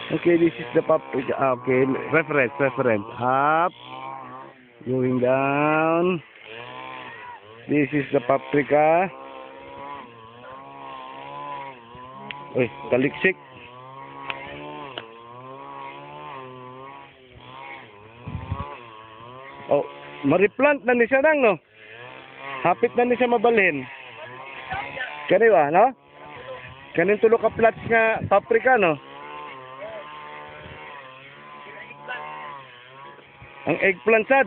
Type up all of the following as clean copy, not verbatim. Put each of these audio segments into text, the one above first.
Okay, this is the paprika. Okay, reference. Up, going down. This is the paprika. Uy, taliksik. Oh, mariplant na ni siya nang, no? Hapit na ni siya mabalhin. Kani ba, no? Kanin tulo ka plats nga paprika, no? Ang eggplant sad.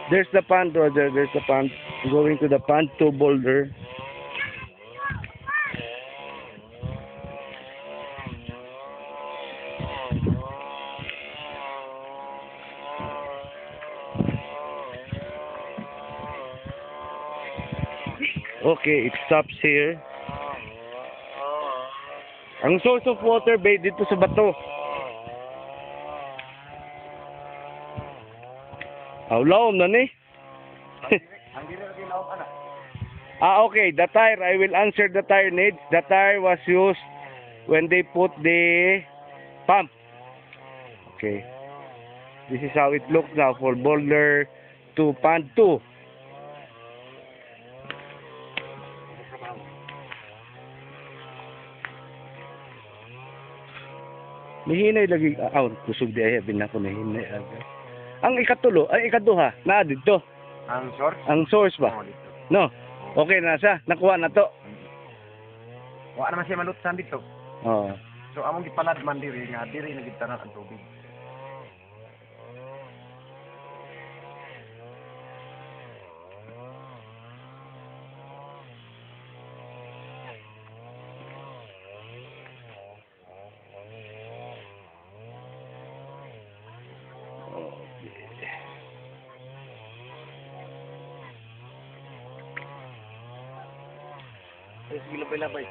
There's the pond, Roger. There's the pond. Going to the pond to boulder. Okay, it stops here. Ang source of water bay dito sa bato. Lawom na ni. Okay, the tire, I will answer the tire needs. The tire was used when they put the pump. Okay. This is how it looks now for boulder to pond 2. Mihinay lagi kusog di ay bin ako nahinay aga. Ang ikatulo ay ikaduha na dito. Ang source? Ang source ba? Oo, dito. No. Okay na siya. Nakuha na to. Wala naman siya malutsan dito. Oh. So among gipalad man diri nga diri nagitanan ang tubig. Sige, labay-labay.